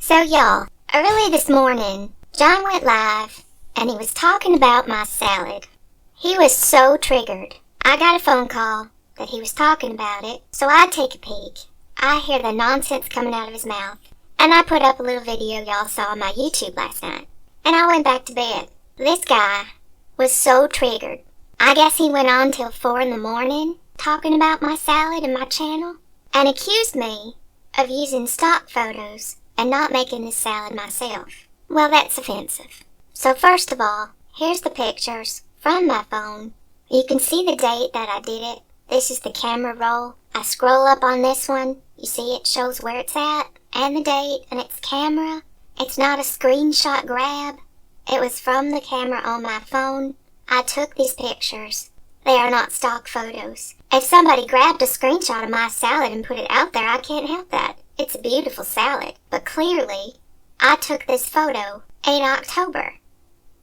So y'all, early this morning, John went live and he was talking about my salad. He was so triggered. I got a phone call that he was talking about it, so I take a peek. I hear the nonsense coming out of his mouth, and I put up a little video y'all saw on my YouTube last night, and I went back to bed. This guy was so triggered. I guess he went on till 4 in the morning talking about my salad and my channel, and accused me of using stock photos and not making this salad myself. Well, that's offensive. So first of all, here's the pictures from my phone. You can see the date that I did it. This is the camera roll. I scroll up on this one. You see it shows where it's at and the date, and it's camera. It's not a screenshot grab. It was from the camera on my phone. I took these pictures. They are not stock photos. If somebody grabbed a screenshot of my salad and put it out there, I can't help that. It's a beautiful salad. But clearly, I took this photo in October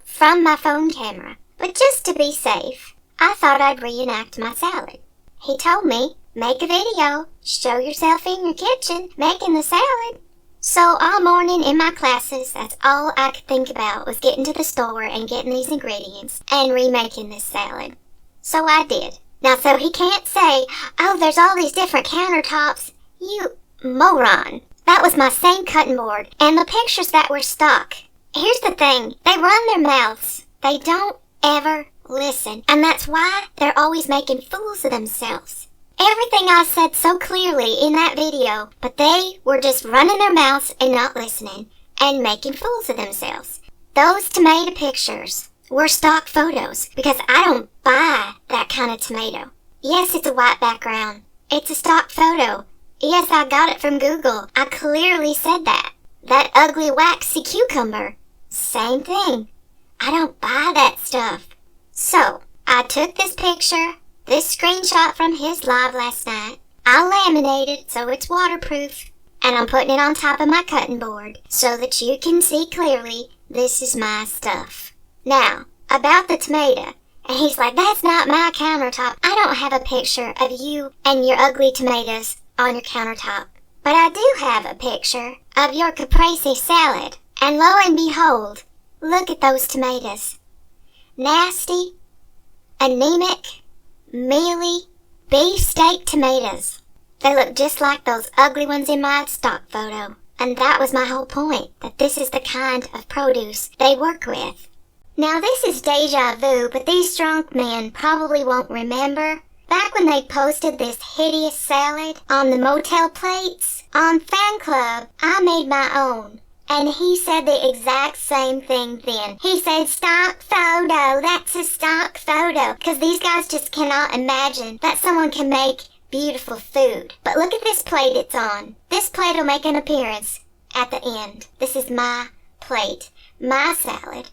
from my phone camera. But just to be safe, I thought I'd reenact my salad. He told me, make a video, show yourself in your kitchen making the salad. So all morning in my classes, that's all I could think about was getting to the store and getting these ingredients and remaking this salad. So I did. Now, so he can't say, oh, there's all these different countertops. You moron. That was my same cutting board. And the pictures that were stock. Here's the thing. They run their mouths. They don't ever listen. And that's why they're always making fools of themselves. Everything I said so clearly in that video, but they were just running their mouths and not listening and making fools of themselves. Those tomato pictures were stock photos because I don't buy that kind of tomato. Yes, it's a white background. It's a stock photo. Yes, I got it from Google. I clearly said that. That ugly waxy cucumber. Same thing. I don't buy that stuff. So, I took this picture, this screenshot from his live last night. I laminated it so it's waterproof, and I'm putting it on top of my cutting board so that you can see clearly this is my stuff. Now, about the tomato, and he's like, that's not my countertop. I don't have a picture of you and your ugly tomatoes on your countertop. But I do have a picture of your caprese salad. And lo and behold, look at those tomatoes. Nasty, anemic, mealy, beefsteak tomatoes. They look just like those ugly ones in my stock photo. And that was my whole point, that this is the kind of produce they work with. Now this is deja vu, but these drunk men probably won't remember. Back when they posted this hideous salad on the motel plates, on Fan Club, I made my own. And he said the exact same thing then. He said, stock photo, that's a stock photo. Because these guys just cannot imagine that someone can make beautiful food. But look at this plate it's on. This plate will make an appearance at the end. This is my plate, my salad.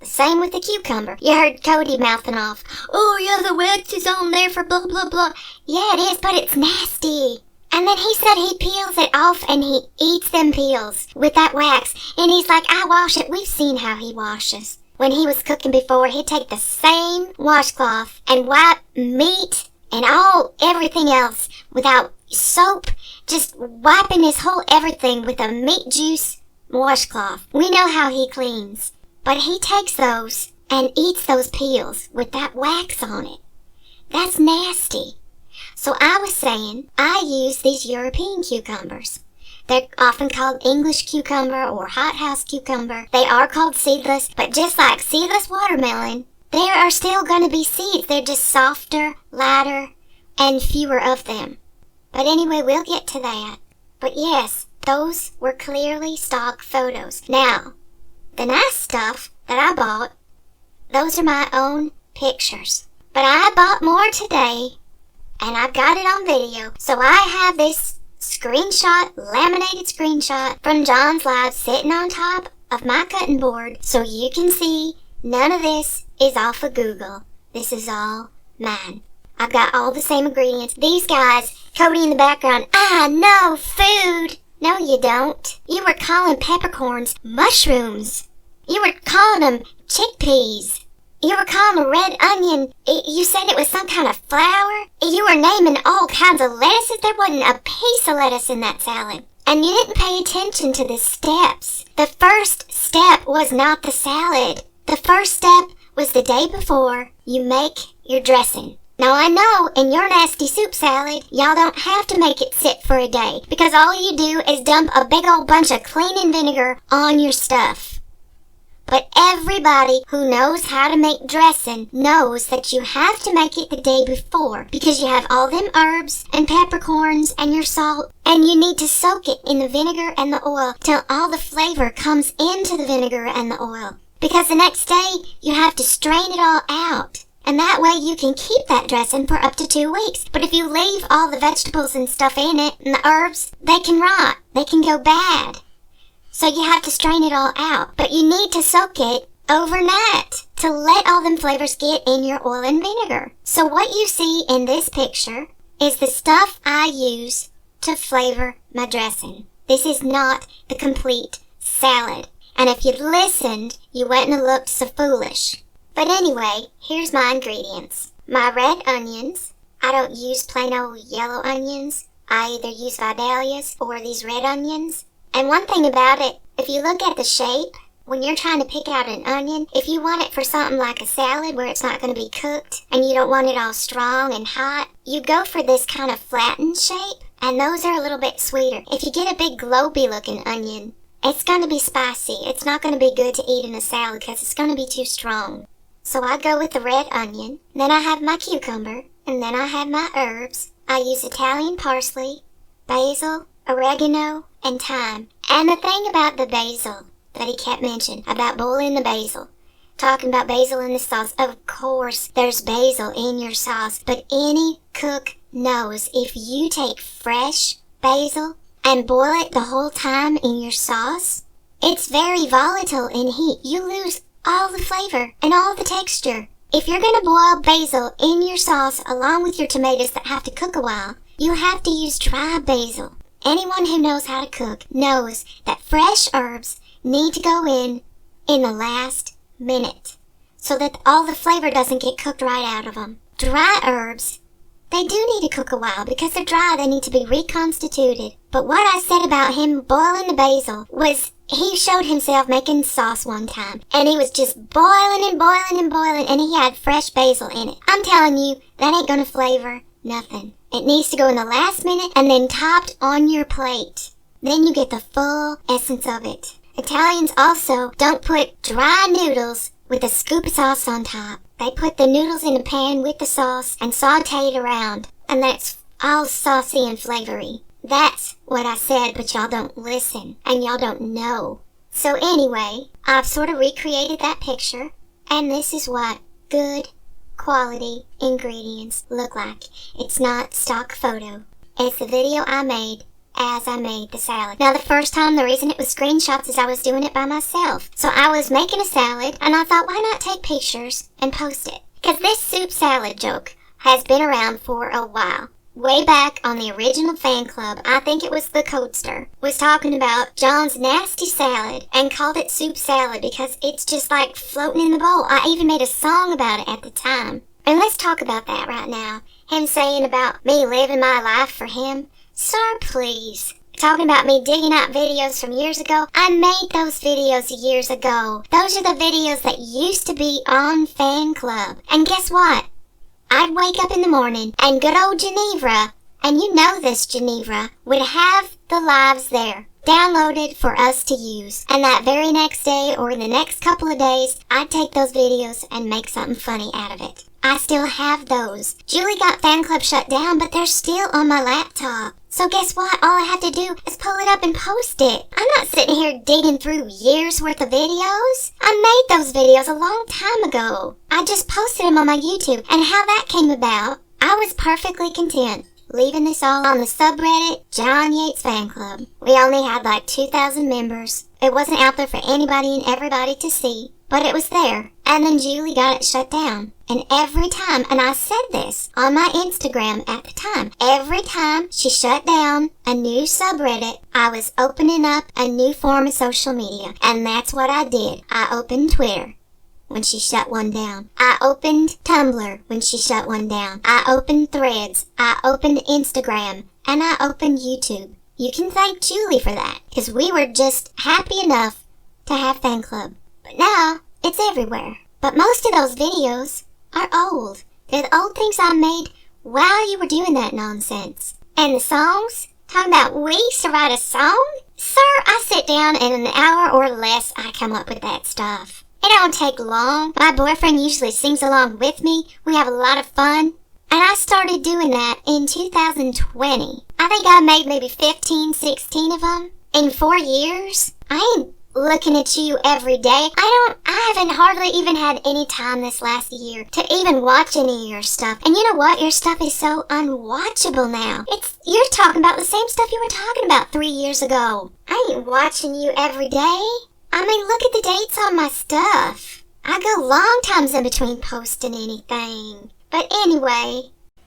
The same with the cucumber. You heard Cody mouthing off, oh yeah, the wax is on there for blah blah blah. Yeah, it is, but it's nasty. And then he said he peels it off and he eats them peels with that wax. And he's like, I wash it. We've seen how he washes. When he was cooking before, he'd take the same washcloth and wipe meat and everything else without soap, just wiping his whole everything with a meat juice washcloth. We know how he cleans. But he takes those and eats those peels with that wax on it. That's nasty. So I was saying, I use these European cucumbers. They're often called English cucumber or hothouse cucumber. They are called seedless, but just like seedless watermelon, there are still going to be seeds. They're just softer, lighter, and fewer of them. But anyway, we'll get to that. But yes, those were clearly stock photos. Now, the nice stuff that I bought, those are my own pictures. But I bought more today, and I've got it on video. So I have this screenshot, laminated screenshot from John's live sitting on top of my cutting board so you can see none of this is off of Google. This is all mine. I've got all the same ingredients. These guys, Cody in the background, I know food. No, you don't. You were calling peppercorns mushrooms. You were calling them chickpeas. You were calling them red onion. You said it was some kind of flour. You were naming all kinds of lettuces. There wasn't a piece of lettuce in that salad. And you didn't pay attention to the steps. The first step was not the salad. The first step was the day before you make your dressing. Now I know in your nasty soup salad, y'all don't have to make it sit for a day because all you do is dump a big old bunch of cleaning vinegar on your stuff. But everybody who knows how to make dressing knows that you have to make it the day before because you have all them herbs and peppercorns and your salt, and you need to soak it in the vinegar and the oil till all the flavor comes into the vinegar and the oil. Because the next day you have to strain it all out. And that way you can keep that dressing for up to 2 weeks. But if you leave all the vegetables and stuff in it and the herbs, they can rot. They can go bad. So you have to strain it all out. But you need to soak it overnight to let all them flavors get in your oil and vinegar. So what you see in this picture is the stuff I use to flavor my dressing. This is not the complete salad. And if you'd listened, you wouldn't have looked so foolish. But anyway, here's my ingredients. My red onions. I don't use plain old yellow onions. I either use Vidalias or these red onions. And one thing about it, if you look at the shape, when you're trying to pick out an onion, if you want it for something like a salad where it's not going to be cooked and you don't want it all strong and hot, you go for this kind of flattened shape, and those are a little bit sweeter. If you get a big globy looking onion, it's going to be spicy. It's not going to be good to eat in a salad because it's going to be too strong. So I go with the red onion, then I have my cucumber, and then I have my herbs. I use Italian parsley, basil, oregano, and thyme. And the thing about the basil that he kept mentioning, about boiling the basil, talking about basil in the sauce, of course there's basil in your sauce, but any cook knows if you take fresh basil and boil it the whole time in your sauce, it's very volatile in heat. You lose all the flavor and all the texture. If you're going to boil basil in your sauce along with your tomatoes that have to cook a while, you have to use dry basil. Anyone who knows how to cook knows that fresh herbs need to go in the last minute so that all the flavor doesn't get cooked right out of them. Dry herbs, they do need to cook a while because they're dry. They need to be reconstituted. But what I said about him boiling the basil was he showed himself making sauce one time, and he was just boiling and boiling and boiling, and he had fresh basil in it. I'm telling you, that ain't gonna flavor nothing. It needs to go in the last minute and then topped on your plate. Then you get the full essence of it. Italians also don't put dry noodles with a scoop of sauce on top. They put the noodles in a pan with the sauce and saute it around, and that's all saucy and flavory. That's what I said, but y'all don't listen, and y'all don't know. So anyway, I've sort of recreated that picture, and this is what good quality ingredients look like. It's not stock photo. It's the video I made as I made the salad. Now the first time, the reason it was screenshots is I was doing it by myself. So I was making a salad, and I thought, why not take pictures and post it? Because this soup salad joke has been around for a while. Way back on the original fan club, I think it was the Codester, was talking about John's nasty salad and called it soup salad because it's just like floating in the bowl. I even made a song about it at the time. And let's talk about that right now. Him saying about me living my life for him. Sir, please. Talking about me digging out videos from years ago. I made those videos years ago. Those are the videos that used to be on fan club. And guess what? I'd wake up in the morning, and good old Geneva, and you know this Geneva, would have the lives there, downloaded for us to use. And that very next day, or in the next couple of days, I'd take those videos and make something funny out of it. I still have those. Julie got fan club shut down, but they're still on my laptop. So guess what? All I have to do is pull it up and post it. I'm not sitting here digging through years worth of videos. I made those videos a long time ago. I just posted them on my YouTube, and how that came about, I was perfectly content leaving this all on the subreddit John Yates Fan Club. We only had like 2,000 members. It wasn't out there for anybody and everybody to see, but it was there. And then Julie got it shut down. And every time, and I said this on my Instagram at the time, every time she shut down a new subreddit, I was opening up a new form of social media. And that's what I did. I opened Twitter when she shut one down. I opened Tumblr when she shut one down. I opened Threads. I opened Instagram. And I opened YouTube. You can thank Julie for that, because we were just happy enough to have fan club. But now, it's everywhere. But most of those videos are old. They're the old things I made while you were doing that nonsense. And the songs? Talking about weeks to write a song? Sir, I sit down and in an hour or less I come up with that stuff. It don't take long. My boyfriend usually sings along with me. We have a lot of fun. And I started doing that in 2020. I think I made maybe 15, 16 of them in 4 years. I ain't looking at you every day. I haven't hardly even had any time this last year to even watch any of your stuff. And you know what? Your stuff is so unwatchable now. You're talking about the same stuff you were talking about 3 years ago. I ain't watching you every day. I mean, look at the dates on my stuff. I go long times in between posting anything. But anyway,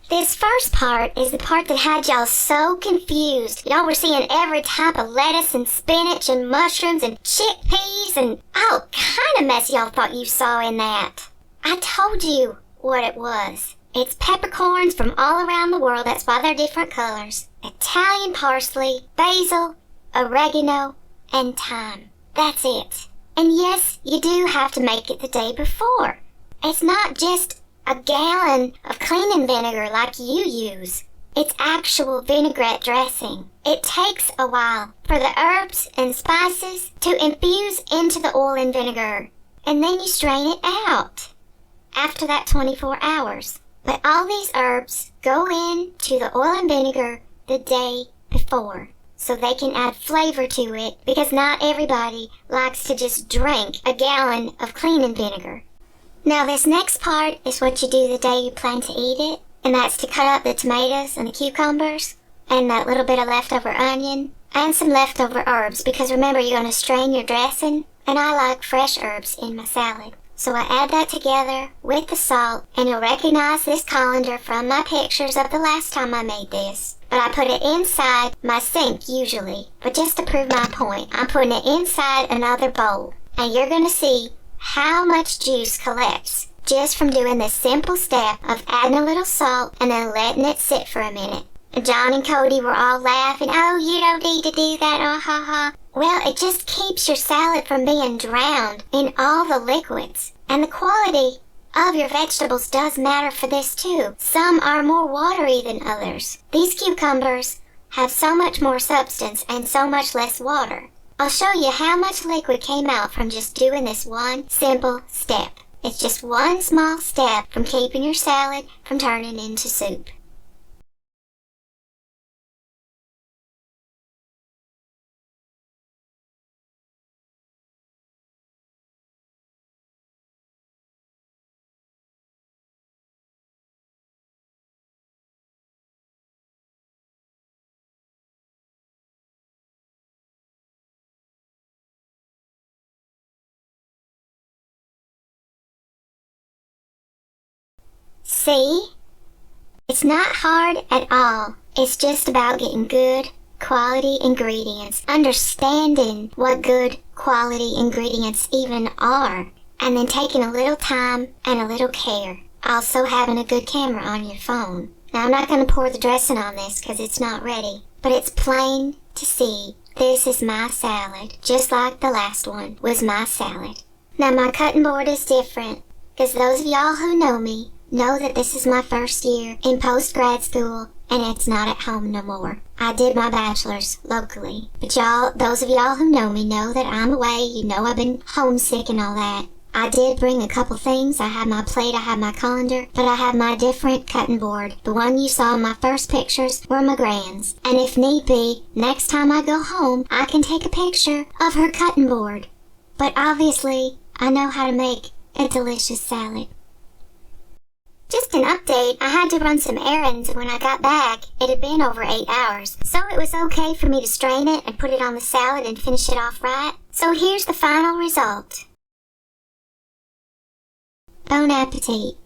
this first part is the part that had y'all so confused. Y'all were seeing every type of lettuce and spinach and mushrooms and chickpeas and all kind of mess y'all thought you saw in that. I told you what it was. It's peppercorns from all around the world. That's why they're different colors. Italian parsley, basil, oregano, and thyme. That's it. And yes, you do have to make it the day before. It's not just a gallon of cleaning vinegar like you use. It's actual vinaigrette dressing. It takes a while for the herbs and spices to infuse into the oil and vinegar. And then you strain it out after that 24 hours. But all these herbs go into the oil and vinegar the day before, so they can add flavor to it, because not everybody likes to just drink a gallon of cleaning vinegar. Now this next part is what you do the day you plan to eat it, and that's to cut up the tomatoes and the cucumbers, and that little bit of leftover onion, and some leftover herbs, because remember you're going to strain your dressing, and I like fresh herbs in my salad. So I add that together with the salt, and you'll recognize this colander from my pictures of the last time I made this. But I put it inside my sink usually, but just to prove my point, I'm putting it inside another bowl. And you're going to see how much juice collects just from doing this simple step of adding a little salt and then letting it sit for a minute. John and Cody were all laughing, "Oh, you don't need to do that, oh ha ha." Well, it just keeps your salad from being drowned in all the liquids. And the quality of your vegetables does matter for this too. Some are more watery than others. These cucumbers have so much more substance and so much less water. I'll show you how much liquid came out from just doing this one simple step. It's just one small step from keeping your salad from turning into soup. See? It's not hard at all. It's just about getting good quality ingredients, understanding what good quality ingredients even are, and then taking a little time and a little care. Also having a good camera on your phone. Now I'm not going to pour the dressing on this because it's not ready, but it's plain to see this is my salad, just like the last one was my salad. Now my cutting board is different, because those of y'all who know me know that this is my first year in post-grad school, and it's not at home no more. I did my bachelor's locally. But y'all, those of y'all who know me know that I'm away. You know I've been homesick and all that. I did bring a couple things. I have my plate, I have my colander, but I have my different cutting board. The one you saw in my first pictures were my grand's. And if need be, next time I go home, I can take a picture of her cutting board. But obviously, I know how to make a delicious salad. Just an update, I had to run some errands, and when I got back, it had been over 8 hours. So it was okay for me to strain it and put it on the salad and finish it off right. So here's the final result. Bon appetit.